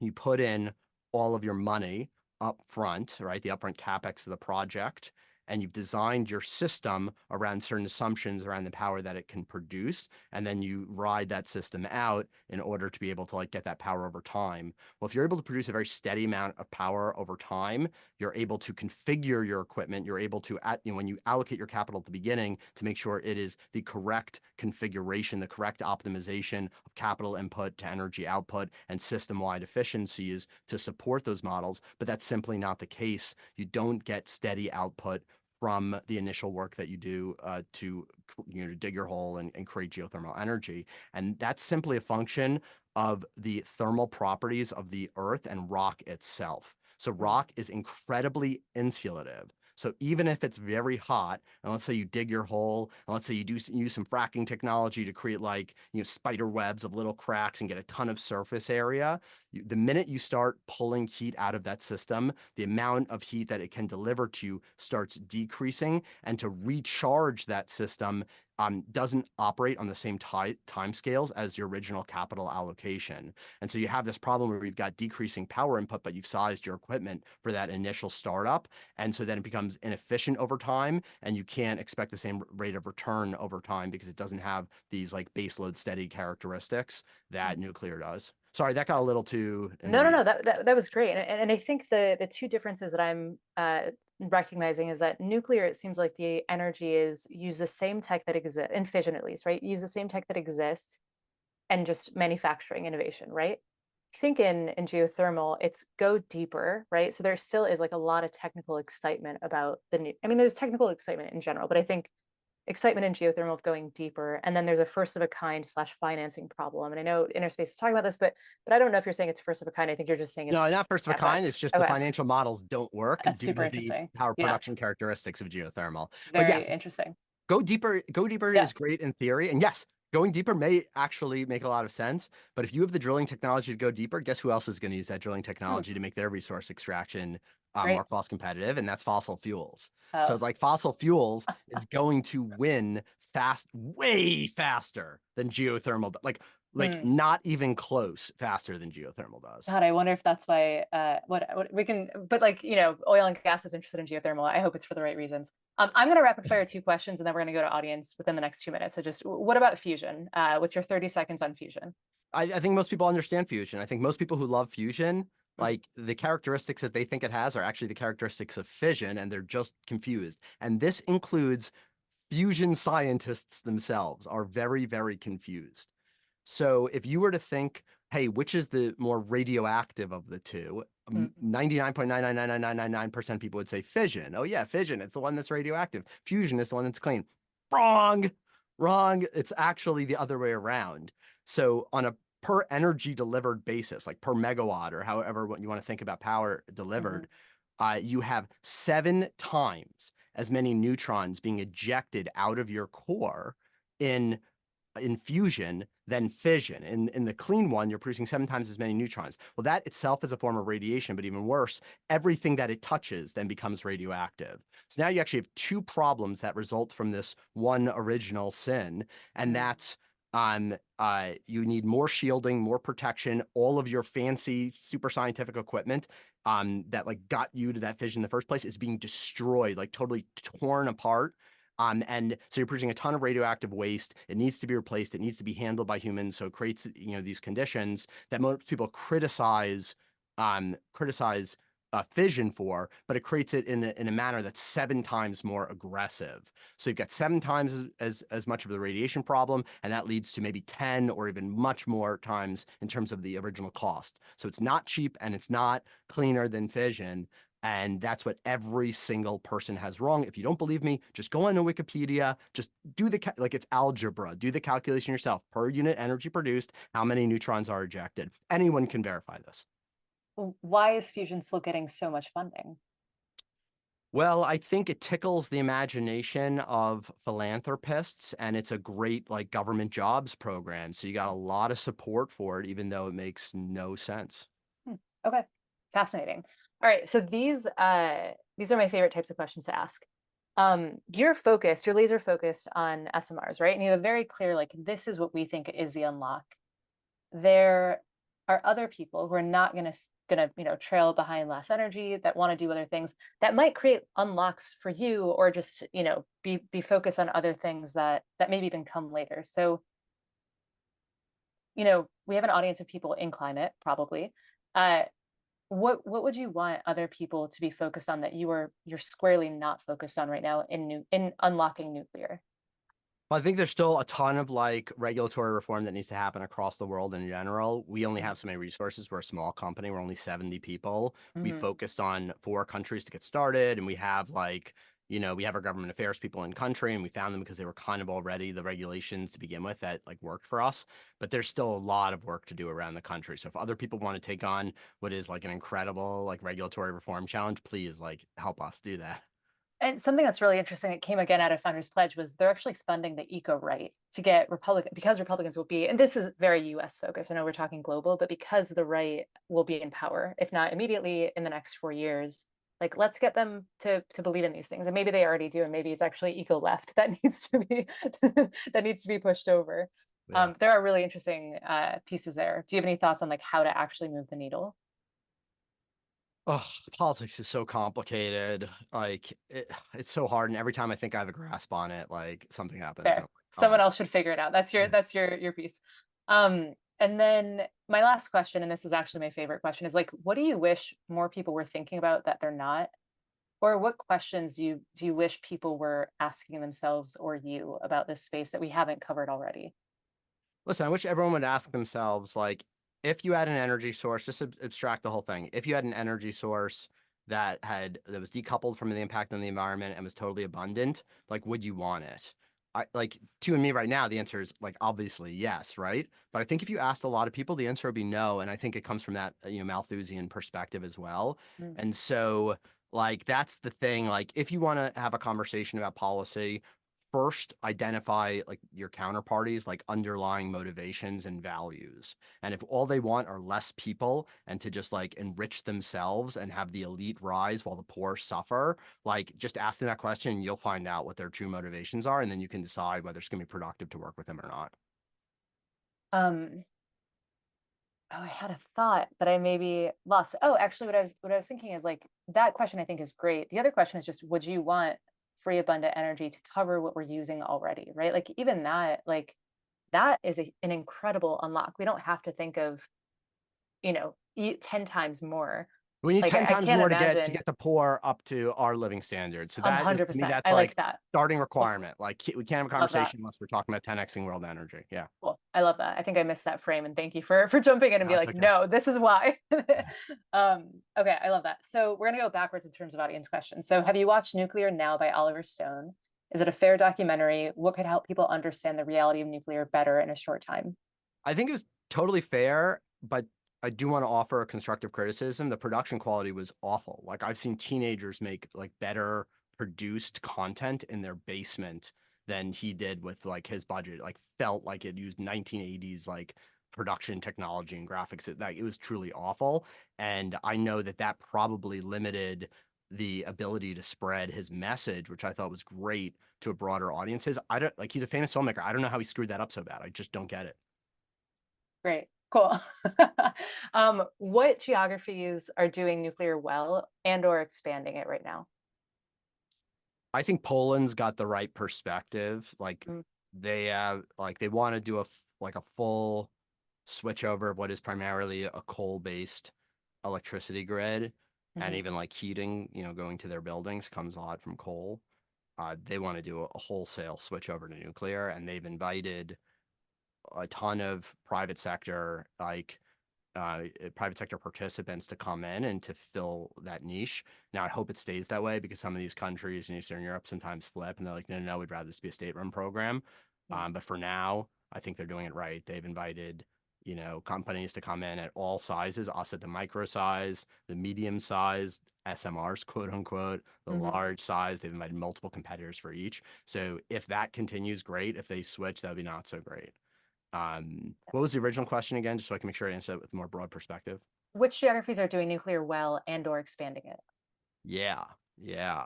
Speaker 3: you put in all of your money up front, right? The upfront capex of the project, and you've designed your system around certain assumptions around the power that it can produce. And then you ride that system out in order to be able to like get that power over time. Well, if you're able to produce a very steady amount of power over time, you're able to configure your equipment. You're able to, when you allocate your capital at the beginning, to make sure it is the correct configuration, the correct optimization of capital input to energy output and system-wide efficiencies to support those models. But that's simply not the case. You don't get steady output from the initial work that you do to dig your hole and create geothermal energy. And that's simply a function of the thermal properties of the earth and rock itself. So rock is incredibly insulative. So even if it's very hot, and let's say you dig your hole, and let's say you use some fracking technology to create like spider webs of little cracks and get a ton of surface area, the minute you start pulling heat out of that system, the amount of heat that it can deliver to you starts decreasing, and to recharge that system doesn't operate on the same time scales as your original capital allocation. And so you have this problem where you've got decreasing power input, but you've sized your equipment for that initial startup. And so then it becomes inefficient over time, and you can't expect the same rate of return over time because it doesn't have these like baseload steady characteristics that nuclear does. Sorry, that got a little too.
Speaker 2: No. That was great, and I think the two differences that I'm recognizing is that nuclear, it seems like the energy is use the same tech that exists in fission, at least, right? Use the same tech that exists, and just manufacturing innovation, right? I think in geothermal, it's go deeper, right? So there still is like a lot of technical excitement about I mean, there's technical excitement in general, but I think excitement in geothermal of going deeper. And then there's a first of a kind / financing problem. And I know Interspace is talking about this, but I don't know if you're saying it's first of a kind. I think you're just saying it's
Speaker 3: no, not first of a kind. It's just the financial models don't work
Speaker 2: That's
Speaker 3: due
Speaker 2: super
Speaker 3: to the
Speaker 2: interesting.
Speaker 3: power production characteristics of geothermal.
Speaker 2: Very
Speaker 3: But yes,
Speaker 2: interesting.
Speaker 3: Go deeper
Speaker 2: Yeah.
Speaker 3: is great in theory. And yes, going deeper may actually make a lot of sense. But if you have the drilling technology to go deeper, guess who else is going to use that drilling technology to make their resource extraction
Speaker 2: Right.
Speaker 3: more cost competitive? And that's fossil fuels. So
Speaker 2: Oh,
Speaker 3: it's like fossil fuels is going to win way faster than geothermal. Like not even close faster than geothermal does.
Speaker 2: God, I wonder if that's why what we can, but like, you know, oil and gas is interested in geothermal. I hope it's for the right reasons. I'm going to rapid fire 2 questions and then we're going to go to audience within the next 2 minutes. So just what about fusion? What's your 30 seconds on fusion?
Speaker 3: I think most people understand fusion. I think most people who love fusion, like the characteristics that they think it has are actually the characteristics of fission, and they're just confused. And this includes fusion scientists themselves are very, very confused. So if you were to think, hey, which is the more radioactive of the two? 99.9999999% people would say fission. Oh yeah, fission. It's the one that's radioactive. Fusion is the one that's clean. Wrong. Wrong. It's actually the other way around. So on a per energy delivered basis, like per megawatt or however what you want to think about power delivered, you have 7 times as many neutrons being ejected out of your core in fusion than fission. In the clean one, you're producing 7 times as many neutrons. Well, that itself is a form of radiation, but even worse, everything that it touches then becomes radioactive. So now you actually have 2 problems that result from this one original sin, and that's you need more shielding, more protection, all of your fancy super scientific equipment that like got you to that fission in the first place is being destroyed, like totally torn apart. And so you're producing a ton of radioactive waste. It needs to be replaced. It needs to be handled by humans. So it creates, you know, these conditions that most people criticize fission for, but it creates it in a manner that's 7 times more aggressive. So you've got 7 times as much of the radiation problem, and that leads to maybe 10 or even much more times in terms of the original cost. So it's not cheap and it's not cleaner than fission. And that's what every single person has wrong. If you don't believe me, just go on to Wikipedia, just do like it's algebra, do the calculation yourself. Per unit energy produced, how many neutrons are ejected? Anyone can verify this.
Speaker 2: Why is fusion still getting so much funding?
Speaker 3: Well, I think it tickles the imagination of philanthropists, and it's a great like government jobs program. So you got a lot of support for it, even though it makes no sense.
Speaker 2: Okay, fascinating. All right, so these are my favorite types of questions to ask. You're laser focused on SMRs, right? And you have very clear, like, this is what we think is the unlock. There are other people who are not gonna trail behind less energy, that want to do other things that might create unlocks for you, or just be focused on other things that maybe even come later. So we have an audience of people in climate, probably. What would you want other people to be focused on that you're squarely not focused on right now in unlocking nuclear?
Speaker 3: Well, I think there's still a ton of like regulatory reform that needs to happen across the world in general. We only have so many resources. We're a small company. We're only 70 people. We focused on 4 countries to get started, and we have like, we have our government affairs people in country, and we found them because they were kind of already the regulations to begin with that like worked for us. But there's still a lot of work to do around the country. So if other people want to take on what is like an incredible like regulatory reform challenge, please like help us do that.
Speaker 2: And something that's really interesting that came again out of Founders Pledge was they're actually funding the eco right to get because Republicans will be, and this is very US focused. I know we're talking global, but because the right will be in power, if not immediately in the next 4 years, like let's get them to believe in these things. And maybe they already do, and maybe it's actually eco left that needs to be that needs to be pushed over.
Speaker 3: Yeah.
Speaker 2: There are really interesting pieces there. Do you have any thoughts on like how to actually move the needle?
Speaker 3: Oh, politics is so complicated. Like it's so hard, and every time I think I have a grasp on it, like something happens. And
Speaker 2: Fair.
Speaker 3: I'm like, oh
Speaker 2: Someone
Speaker 3: my
Speaker 2: else should figure it out. That's
Speaker 3: God.
Speaker 2: your piece. And then my last question, and this is actually my favorite question, is like, what do you wish more people were thinking about that they're not? Or what questions do you wish people were asking themselves or you about this space that we haven't covered already?
Speaker 3: Listen, I wish everyone would ask themselves, like, if you had an energy source, just abstract the whole thing. If you had an energy source that was decoupled from the impact on the environment and was totally abundant, like, would you want it? Like to me right now, the answer is like obviously yes, right? But I think if you asked a lot of people, the answer would be no. And I think it comes from that Malthusian perspective as well.
Speaker 2: Mm.
Speaker 3: And so like that's the thing. Like if you want to have a conversation about policy, first identify like your counterparties, like underlying motivations and values. And if all they want are less people and to just like enrich themselves and have the elite rise while the poor suffer, like just asking that question, you'll find out what their true motivations are. And then you can decide whether it's going to be productive to work with them or not.
Speaker 2: Oh, I had a thought, but I maybe lost. Oh, actually, what I was thinking is like that question I think is great. The other question is just, would you want free abundant energy to cover what we're using already, right? Like even that, like that is an incredible unlock. We don't have to think of, 10 times more.
Speaker 3: We need
Speaker 2: Like
Speaker 3: 10
Speaker 2: I
Speaker 3: times
Speaker 2: can't
Speaker 3: more to
Speaker 2: imagine
Speaker 3: get the poor up to our living standards. So that is, to me,
Speaker 2: 100%.
Speaker 3: that's
Speaker 2: I like
Speaker 3: like
Speaker 2: that.
Speaker 3: starting
Speaker 2: Cool.
Speaker 3: requirement. Like we can't have a
Speaker 2: Love that.
Speaker 3: conversation unless we're talking about 10xing world energy. Yeah.
Speaker 2: Cool. I love that. I think I missed that frame, and thank you for jumping in and be
Speaker 3: That's
Speaker 2: like,
Speaker 3: okay.
Speaker 2: no, this is why. Okay, I love that. So we're gonna go backwards in terms of audience questions. So have you watched Nuclear Now by Oliver Stone? Is it a fair documentary? What could help people understand the reality of nuclear better in a short time?
Speaker 3: I think it was totally fair, but I do want to offer a constructive criticism. The production quality was awful. Like I've seen teenagers make like better produced content in their basement than he did with like his budget. Like felt like it used 1980s like production technology and graphics. It was truly awful. And I know that that probably limited the ability to spread his message, which I thought was great to a broader audiences. I don't like he's a famous filmmaker. I don't know how he screwed that up so bad. I just don't get it.
Speaker 2: Great, cool. What geographies are doing nuclear well and or expanding it right now?
Speaker 3: I think Poland's got the right perspective. Like
Speaker 2: Mm.
Speaker 3: they have, like they want to do a full switch over of what is primarily a coal-based electricity grid, and
Speaker 2: Mhm.
Speaker 3: even like heating, going to their buildings comes a lot from coal. They want to do a wholesale switch over to nuclear, and they've invited a ton of private sector participants to come in and to fill that niche. Now, I hope it stays that way because some of these countries in Eastern Europe sometimes flip and they're like, no, no, no, we'd rather this be a state-run program. But for now, I think they're doing it right. They've invited, companies to come in at all sizes, us at the micro size, the medium size, SMRs, quote unquote, the large size. They've invited multiple competitors for each. So if that continues, great. If they switch, that would be not so great. What was the original question again, just so I can make sure I answer it with a more broad perspective?
Speaker 2: Which geographies are doing nuclear well and or expanding it?
Speaker 3: Yeah, yeah.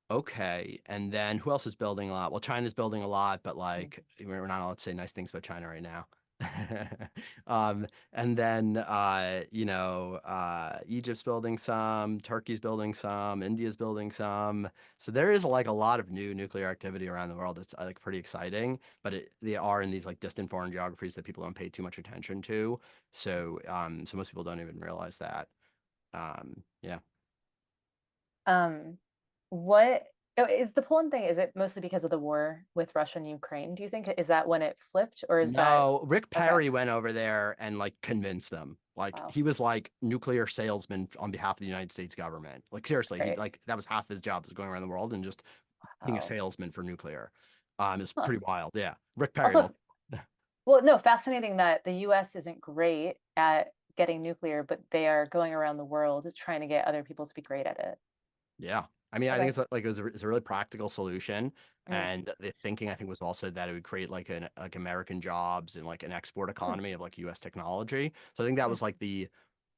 Speaker 3: Okay. And then who else is building a lot? Well, China's building a lot, but like we're not allowed to say nice things about China right now. And then Egypt's building some, Turkey's building some, India's building some. So there is like a lot of new nuclear activity around the world. It's like pretty exciting, but they are in these like distant foreign geographies that people don't pay too much attention to. So so most people don't even realize that. Yeah.
Speaker 2: What is the Poland thing? Is it mostly because of the war with Russia and Ukraine? Do you think is that when it flipped, or is that
Speaker 3: No, Rick
Speaker 2: okay?
Speaker 3: Perry went over there and like convinced them. Like
Speaker 2: Wow,
Speaker 3: he was like nuclear salesman on behalf of the United States government. Like seriously, he
Speaker 2: great.
Speaker 3: like that was half his job was going around the world and just being a
Speaker 2: Wow.
Speaker 3: salesman for nuclear. It's
Speaker 2: Huh.
Speaker 3: pretty wild. Yeah. Rick Perry
Speaker 2: Also,
Speaker 3: will.
Speaker 2: well, no, fascinating that the US isn't great at getting nuclear, but they are going around the world trying to get other people to be great at it.
Speaker 3: Yeah. I mean, I think
Speaker 2: Okay.
Speaker 3: it's like it's a really practical solution.
Speaker 2: Mm,
Speaker 3: And the thinking I think was also that it would create like American jobs and like an export
Speaker 2: mm,
Speaker 3: economy of like US technology. So I think that
Speaker 2: mm.
Speaker 3: was like the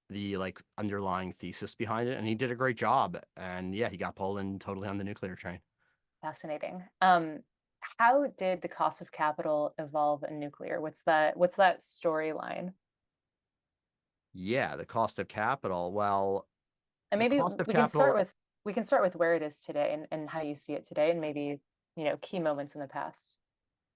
Speaker 3: like underlying thesis behind it, and he did a great job. And yeah, he got Poland totally on the nuclear train.
Speaker 2: Fascinating. How did the cost of capital evolve in nuclear? What's that storyline?
Speaker 3: Yeah, the cost of capital. Well,
Speaker 2: And
Speaker 3: the
Speaker 2: maybe
Speaker 3: cost of
Speaker 2: we can start
Speaker 3: capital.
Speaker 2: with where it is today and how you see it today and maybe, key moments in the past.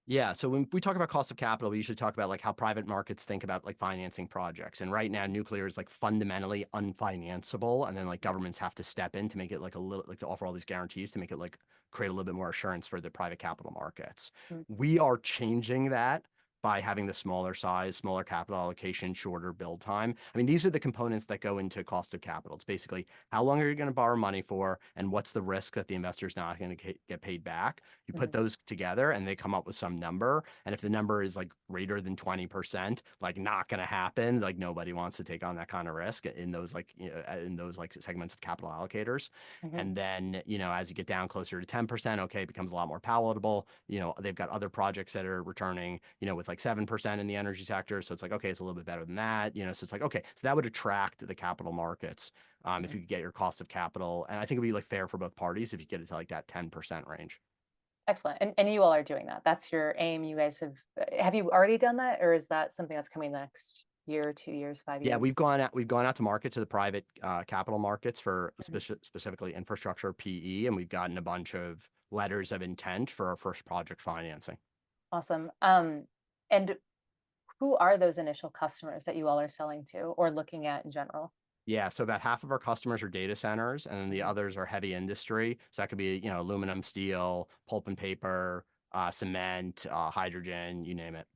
Speaker 3: Yeah, so when we talk about cost of capital, we usually talk about like how private markets think about like financing projects. And right now, nuclear is like fundamentally unfinanceable, and then like governments have to step in to make it like a little like to offer all these guarantees to make it like create a little bit more assurance for the private capital markets.
Speaker 2: Mm,
Speaker 3: We are changing that by having the smaller size, smaller capital allocation, shorter build time. I mean, these are the components that go into cost of capital. It's basically how long are you going to borrow money for, and what's the risk that the investor is not going to get paid back. You put those together and they come up with some number. And if the number is like greater than 20%, like not going to happen, like nobody wants to take on that kind of risk in those like, in those like segments of capital allocators. And then, as you get down closer to 10%, okay, it becomes a lot more palatable. They've got other projects that are returning, with like 7% in the energy sector. So it's like, okay, it's a little bit better than that, so it's like, okay, so that would attract the capital markets if you could get your cost of capital. And I think it'd be like fair for both parties if you get it to like that 10% range.
Speaker 2: Excellent. And you all are doing that. That's your aim. You guys have you already done that, or is that something that's coming the next year, 2 years, 5 years?
Speaker 3: Yeah, we've gone out to market to the private capital markets for specifically infrastructure PE, and we've gotten a bunch of letters of intent for our first project financing.
Speaker 2: Awesome. And who are those initial customers that you all are selling to or looking at in general?
Speaker 3: Yeah, so about half of our customers are data centers, and then the others are heavy industry. So that could be, aluminum, steel, pulp and paper, cement, hydrogen, you name it.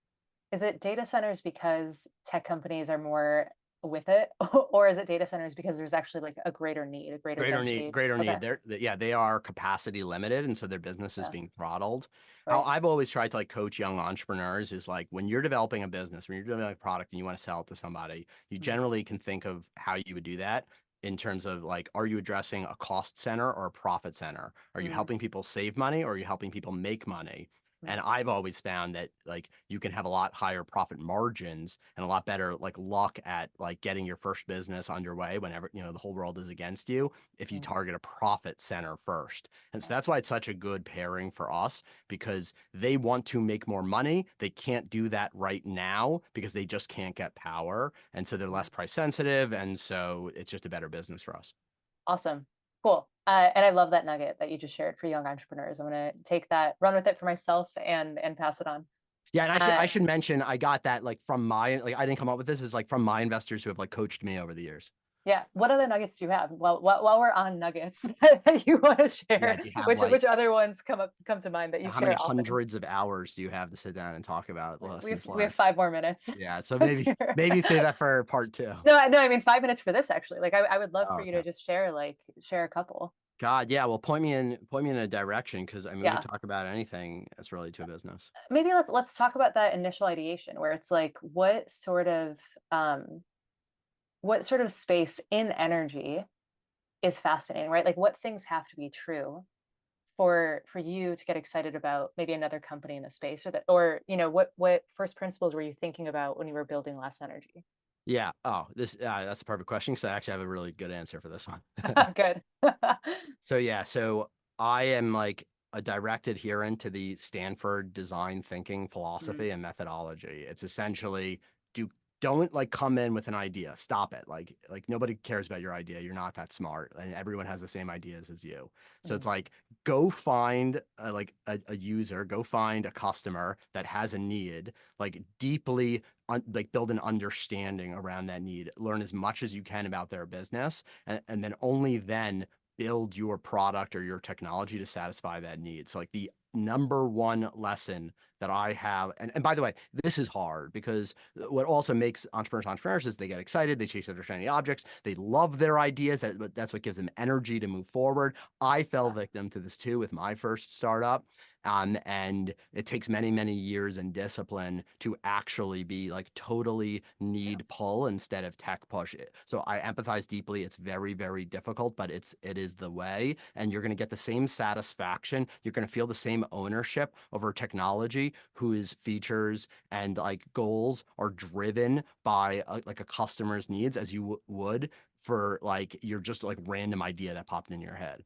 Speaker 2: Is it data centers because tech companies are more with it, or is it data centers because there's actually like a greater need, a greater density?
Speaker 3: Greater
Speaker 2: Okay.
Speaker 3: need. They are capacity limited, and so their business is being throttled. How
Speaker 2: Right.
Speaker 3: I've always tried to like coach young entrepreneurs is like when you're developing a business, when you're developing a product and you want to sell it to somebody, you generally can think of how you would do that in terms of like, are you addressing a cost center or a profit center? Are you helping people save money, or are you helping people make money? And I've always found that like you can have a lot higher profit margins and a lot better like luck at like getting your first business underway whenever, the whole world is against you if you target a profit center first. And so that's why it's such a good pairing for us, because they want to make more money. They can't do that right now because they just can't get power. And so they're less price sensitive. And so it's just a better business for us.
Speaker 2: Awesome. Cool. And I love that nugget that you just shared for young entrepreneurs. I'm going to take that, run with it for myself and pass it on.
Speaker 3: Yeah, and I should mention I got that like from I didn't come up with this. It's like from my investors who have like coached me over the years.
Speaker 2: Yeah. What other nuggets do you have? Well, while we're on nuggets that you want to share,
Speaker 3: Yeah, do you have,
Speaker 2: which other ones come to mind that you
Speaker 3: how
Speaker 2: share
Speaker 3: many
Speaker 2: often?
Speaker 3: hundreds of hours do you have to sit down and talk about lessons
Speaker 2: We have
Speaker 3: learned?
Speaker 2: 5 more minutes.
Speaker 3: Yeah, so
Speaker 2: Let's
Speaker 3: maybe save that for part 2.
Speaker 2: No, I mean 5 minutes for this actually. Like I would love
Speaker 3: Oh,
Speaker 2: for you
Speaker 3: okay.
Speaker 2: to just share a couple.
Speaker 3: God, yeah. Well, point me in a direction, because I mean we
Speaker 2: Yeah.
Speaker 3: can talk about anything that's related to a business.
Speaker 2: Maybe let's talk about that initial ideation where it's like what sort of space in energy is fascinating, right? Like what things have to be true for you to get excited about maybe another company in the space, or what first principles were you thinking about when you were building Last Energy?
Speaker 3: Yeah. Oh, that's a perfect question, because I actually have a really good answer for this one.
Speaker 2: Good.
Speaker 3: So yeah, so I am like a direct adherent to the Stanford design thinking philosophy and methodology. It's essentially don't like come in with an idea. Stop it. Like nobody cares about your idea. You're not that smart, and everyone has the same ideas as you. So it's like go find a user, go find a customer that has a need, like deeply like build an understanding around that need. Learn as much as you can about their business, and then only then build your product or your technology to satisfy that need. So like the number one lesson that I have, and by the way, this is hard because what also makes entrepreneurs is they get excited, they chase after shiny objects, they love their ideas, that's what gives them energy to move forward. I fell victim to this too with my first startup. And it takes many, many years and discipline to actually be like totally need pull instead of tech push. So I empathize deeply. It's very, very difficult, but it is the way. And you're going to get the same satisfaction. You're going to feel the same ownership over technology whose features and like goals are driven by like a customer's needs as you would for like your just like random idea that popped in your head.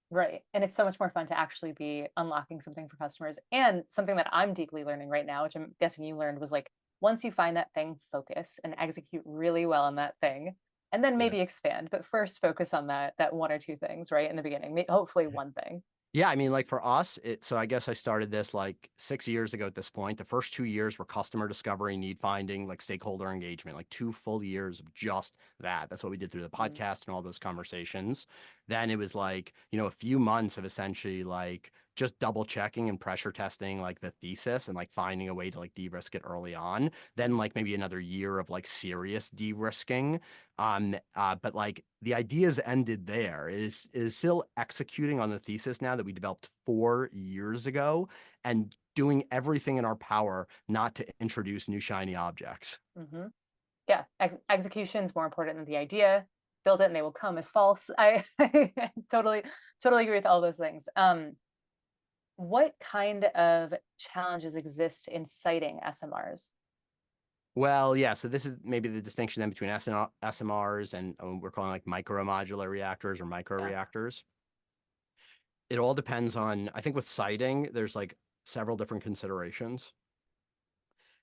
Speaker 2: Right. And it's so much more fun to actually be unlocking something for customers. And something that I'm deeply learning right now, which I'm guessing you learned, was like once you find that thing, focus and execute really well on that thing, and then maybe expand. But first focus on that one or two things, right? In the beginning, hopefully one thing.
Speaker 3: Yeah, I mean, like for us, so I guess I started this like 6 years ago at this point. The first 2 years were customer discovery, need finding, like stakeholder engagement, like 2 full years of just that. That's what we did through the podcast and all those conversations. then it was like, you know, a few months of essentially like just double checking and pressure testing like the thesis and like finding a way to like de-risk it early on. Then like maybe another year of like serious de-risking. But like the ideas ended there. Is still executing on the thesis now that we developed 4 years ago and doing everything in our power not to introduce new shiny objects.
Speaker 2: Mm-hmm. Yeah, execution is more important than the idea. Build it and they will come is false. I totally agree with all those things. What kind of challenges exist in siting SMRs?
Speaker 3: Well, yeah, so this is maybe the distinction then between SMRs and we're calling like micro modular reactors or micro
Speaker 2: Yeah.
Speaker 3: reactors. It all depends on, I think with siting, there's like several different considerations.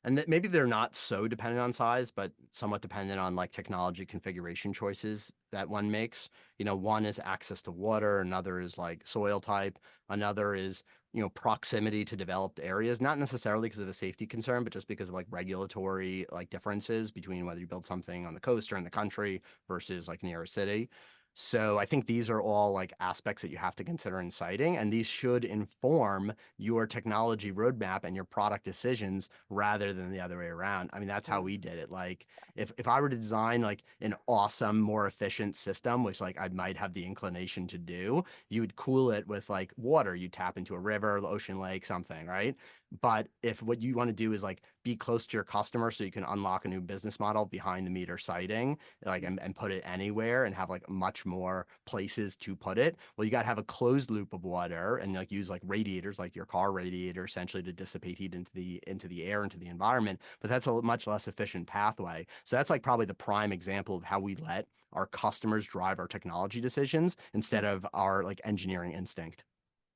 Speaker 3: And that maybe they're not so dependent on size, but somewhat dependent on like technology configuration choices that one makes. You know, one is access to water, another is like soil type, another is, you know, proximity to developed areas, not necessarily because of a safety concern, but just because of like regulatory like differences between whether you build something on the coast or in the country versus like near a city. So I think these are all like aspects that you have to consider in siting, and these should inform your technology roadmap and your product decisions rather than the other way around. I mean, that's how we did it. Like if I were to design like an awesome, more efficient system, which like I might have the inclination to do, you would cool it with like water. You tap into a river, ocean, lake, something, right? But if what you want to do is like be close to your customer so you can unlock a new business model behind the meter siting, like and put it anywhere and have like much more places to put it. Well, you got to have a closed loop of water and like use like radiators, like your car radiator, essentially to dissipate heat into the air, into the environment. But that's a much less efficient pathway. So that's like probably the prime example of how we let our customers drive our technology decisions instead of our like engineering instinct.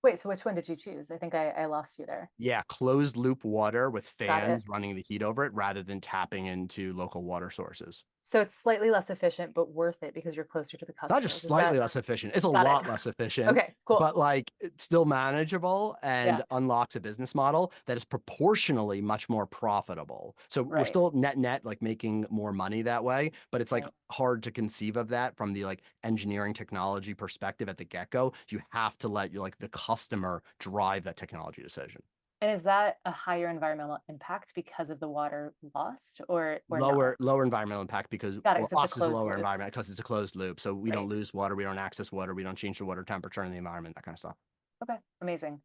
Speaker 2: Wait, so which one did you choose? I think I lost you there.
Speaker 3: Yeah, closed loop water with
Speaker 2: Got it.
Speaker 3: fans running the heat over it rather than tapping into local water sources.
Speaker 2: So it's slightly less efficient, but worth it because you're closer to the
Speaker 3: It's not just
Speaker 2: customers. Is
Speaker 3: slightly
Speaker 2: that
Speaker 3: less efficient, it's a
Speaker 2: got
Speaker 3: lot
Speaker 2: it?
Speaker 3: less efficient,
Speaker 2: Okay, cool.
Speaker 3: but like it's still manageable
Speaker 2: Yeah,
Speaker 3: and unlocks a business model that is proportionally much more profitable. So we're
Speaker 2: right,
Speaker 3: still net like making more money that way, but it's like
Speaker 2: right.
Speaker 3: hard to conceive of that from the like engineering technology perspective at the get-go. You have to let you like the customer drive that technology decision.
Speaker 2: And is that a higher environmental impact because of the water lost or not?
Speaker 3: Lower environmental impact because,
Speaker 2: Got it,
Speaker 3: well,
Speaker 2: 'cause it's a
Speaker 3: us is a
Speaker 2: closed
Speaker 3: lower
Speaker 2: loop,
Speaker 3: environment because it's a closed loop. So we don't
Speaker 2: right?
Speaker 3: lose water, we don't access water, we don't change the water temperature in the environment, that kind of stuff.
Speaker 2: Okay, amazing.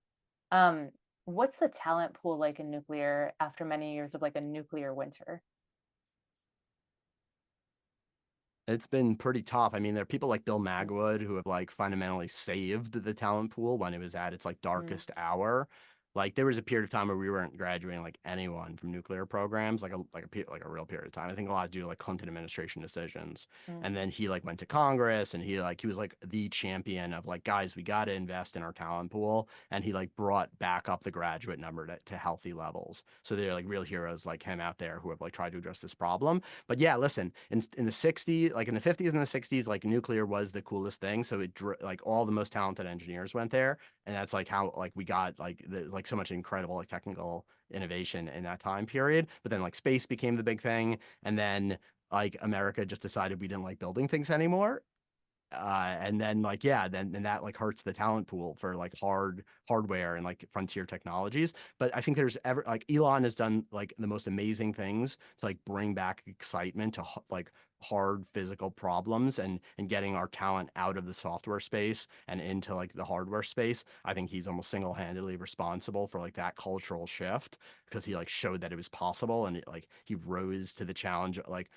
Speaker 2: Um, what's the talent pool like in nuclear after many years of like a nuclear winter?
Speaker 3: It's been pretty tough. I mean, there are people like Bill Magwood who have like fundamentally saved the talent pool when it was at its like
Speaker 2: Mm,
Speaker 3: darkest hour. Like there was a period of time where we weren't graduating like anyone from nuclear programs, like a real period of time. I think a lot due to like Clinton administration decisions.
Speaker 2: mm,
Speaker 3: And then he like went to Congress and he was like the champion of like, guys, we got to invest in our talent pool. And he like brought back up the graduate number to healthy levels. So they're like real heroes like him out there who have like tried to address this problem. But yeah, listen, in the 60s, like in the 50s and the 60s, like nuclear was the coolest thing. So like all the most talented engineers went there. And that's like how like we got like so much incredible like technical innovation in that time period. But then like space became the big thing. And then like America just decided we didn't like building things anymore. And then like yeah then that like hurts the talent pool for like hardware and like frontier technologies. But I think there's ever like Elon has done like the most amazing things to like bring back excitement to like hard physical problems and getting our talent out of the software space and into like the hardware space. I think he's almost single-handedly responsible for like that cultural shift because he like showed that it was possible and like he rose to the challenge like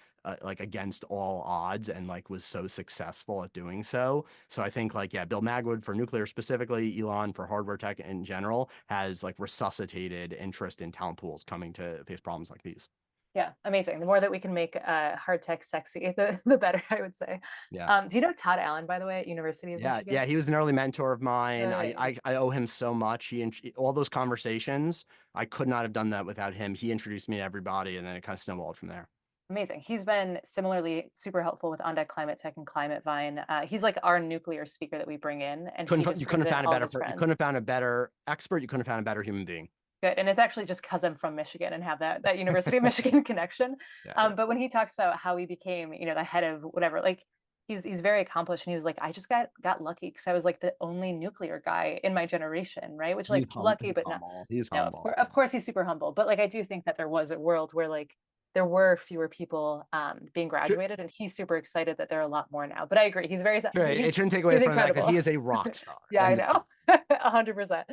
Speaker 3: against all odds and like was so successful at doing so. So I think like, yeah, Bill Magwood for nuclear specifically, Elon for hardware tech in general has like resuscitated interest in talent pools coming to face problems like these.
Speaker 2: yeah, amazing. The more that we can make hard tech sexy, the better, I would say.
Speaker 3: Yeah.
Speaker 2: Do you know Todd Allen, by the way, at University of
Speaker 3: Yeah,
Speaker 2: Michigan?
Speaker 3: yeah, he was an early mentor of mine.
Speaker 2: Good.
Speaker 3: I owe him so much. All those conversations, I could not have done that without him. He introduced me to everybody, and then it kind of snowballed from there.
Speaker 2: Amazing. He's been similarly super helpful with On Deck Climate Tech and Climate Vine. He's like our nuclear speaker that we bring in, and he just
Speaker 3: You
Speaker 2: brings
Speaker 3: couldn't have
Speaker 2: in
Speaker 3: found a
Speaker 2: all of
Speaker 3: better
Speaker 2: his
Speaker 3: you
Speaker 2: friends.
Speaker 3: couldn't have found a better expert. You couldn't have found a better human being.
Speaker 2: Good. And it's actually just because I'm from Michigan and have that University of Michigan connection.
Speaker 3: Yeah, yeah.
Speaker 2: But when he talks about how he became, the head of whatever, like he's very accomplished, and he was like, I just got lucky because I was like the only nuclear guy in my generation, right? Which, like, lucky,
Speaker 3: He's
Speaker 2: but not.
Speaker 3: humble. He's
Speaker 2: No,
Speaker 3: humble.
Speaker 2: of course he's super humble, but like I do think that there was a world where like there were fewer people being graduated, and he's super excited that there are a lot more now. But I agree, he's very
Speaker 3: Sure, it shouldn't take away
Speaker 2: he's
Speaker 3: from the fact that
Speaker 2: incredible.
Speaker 3: he is a rock star.
Speaker 2: Yeah, I
Speaker 3: And
Speaker 2: know. 100%.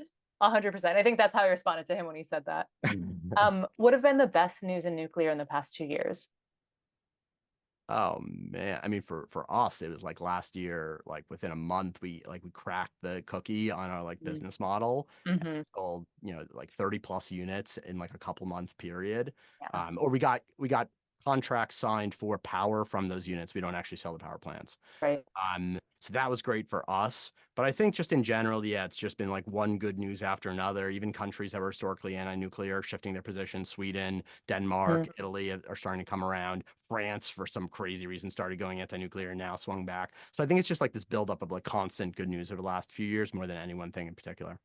Speaker 2: 100%. I think that's how I responded to him when he said that. What have been the best news in nuclear in the past 2 years?
Speaker 3: Oh man, I mean, for us, it was like last year, like within a month, we cracked the cookie on our like business model, and
Speaker 2: Mm-hmm.
Speaker 3: sold, like 30 plus units in like a couple month period.
Speaker 2: Yeah.
Speaker 3: Or we got contracts signed for power from those units. We don't actually sell the power plants.
Speaker 2: Right.
Speaker 3: So that was great for us. But I think just in general, yeah, it's just been like one good news after another. Even countries that were historically anti-nuclear shifting their position. Sweden, Denmark, Italy are starting to come around. France, for some crazy reason, started going anti-nuclear and now swung back. So I think it's just like this buildup of like constant good news over the last few years, more than any one thing in particular.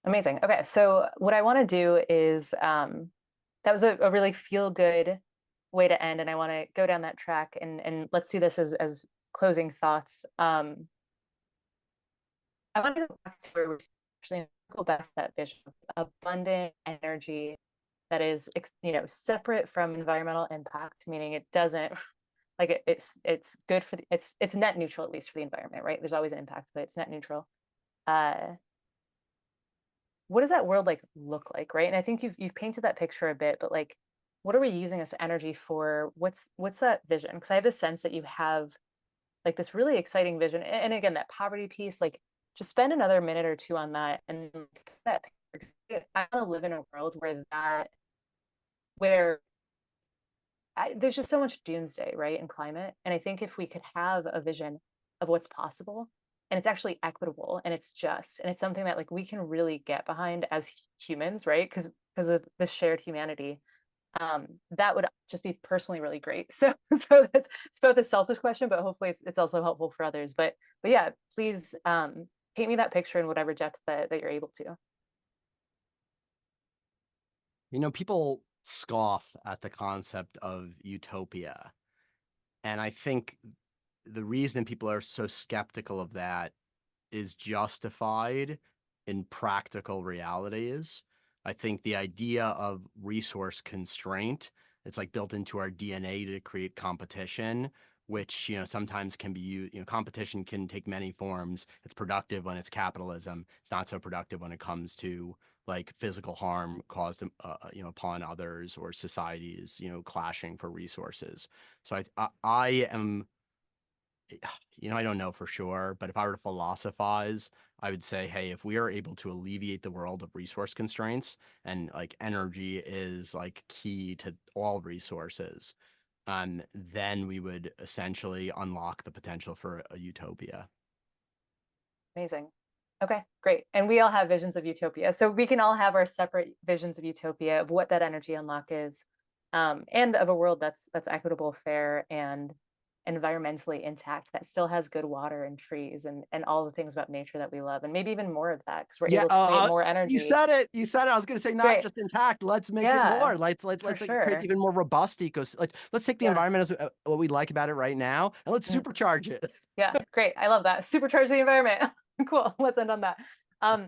Speaker 2: Amazing. Okay, so what I want to do is that was a really feel good way to end, and I want to go down that track, and let's do this as closing thoughts. I want to go back to where we're actually go back to that vision of abundant energy that is separate from environmental impact, meaning it doesn't like it's good for it's net neutral, at least for the environment, right? There's always an impact, but it's net neutral. What does that world like look like, right? And I think you've painted that picture a bit, but like, what are we using this energy for? What's that vision? Because I have this sense that you have like this really exciting vision, and again, that poverty piece, like, just spend another minute or two on that, and that I want to live in a world where there's just so much doomsday, right, in climate. And I think if we could have a vision of what's possible, and it's actually equitable, and it's just, and it's something that like we can really get behind as humans, right? Because of the shared humanity, that would just be personally really great. So it's both a selfish question, but hopefully it's also helpful for others. But yeah, please paint me that picture in whatever depth that you're able to.
Speaker 3: People scoff at the concept of utopia. And I think the reason people are so skeptical of that is justified in practical realities. I think the idea of resource constraint, it's like built into our DNA to create competition, which, sometimes can be used, competition can take many forms. It's productive when it's capitalism. It's not so productive when it comes to like physical harm caused, upon others or societies, clashing for resources. So I am, I don't know for sure, but if I were to philosophize, I would say, hey, if we are able to alleviate the world of resource constraints, and like energy is like key to all resources, then we would essentially unlock the potential for a utopia.
Speaker 2: Amazing. Okay, great. And we all have visions of utopia. So we can all have our separate visions of utopia, of what that energy unlock is, and of a world that's equitable, fair, and environmentally intact, that still has good water and trees and all the things about nature that we love, and maybe even more of that, because we're able to create more energy.
Speaker 3: You said it. I was going to say not just intact. Let's make it more. Let's create even more robust ecosystem. Let's take the environment as what we like about it right now, and let's supercharge it.
Speaker 2: Yeah, great. I love that. Supercharge the environment. Cool. Let's end on that.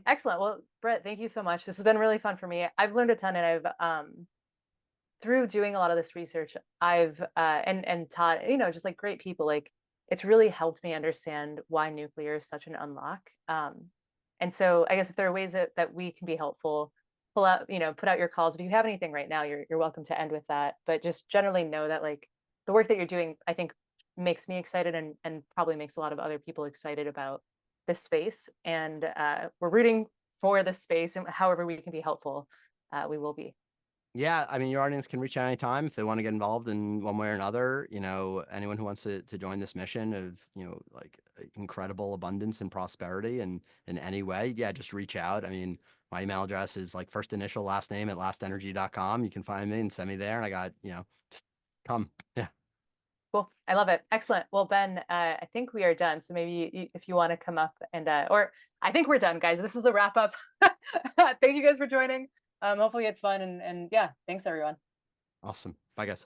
Speaker 2: Excellent. Well, Bret, thank you so much. This has been really fun for me. I've learned a ton, and I've through doing a lot of this research, I've and taught, just like great people, like it's really helped me understand why nuclear is such an unlock. And so I guess if there are ways that we can be helpful, put out your calls. If you have anything right now, you're welcome to end with that. But just generally know that like the work that you're doing, I think, makes me excited, and probably makes a lot of other people excited about this space. And we're rooting for this space, and however we can be helpful, we will be.
Speaker 3: Yeah, I mean, your audience can reach out anytime if they want to get involved in one way or another. Anyone who wants to join this mission of, like incredible abundance and prosperity and in any way, yeah, just reach out. I mean, my email address is like first initial last name at lastenergy.com. You can find me and send me there. And I got, just come. Yeah.
Speaker 2: Cool. I love it. Excellent. Well, Ben, I think we are done. So maybe if you want to come up and, or I think we're done, guys. This is the wrap up. Thank you guys for joining. Hopefully you had fun, and yeah, thanks everyone.
Speaker 3: Awesome. Bye guys.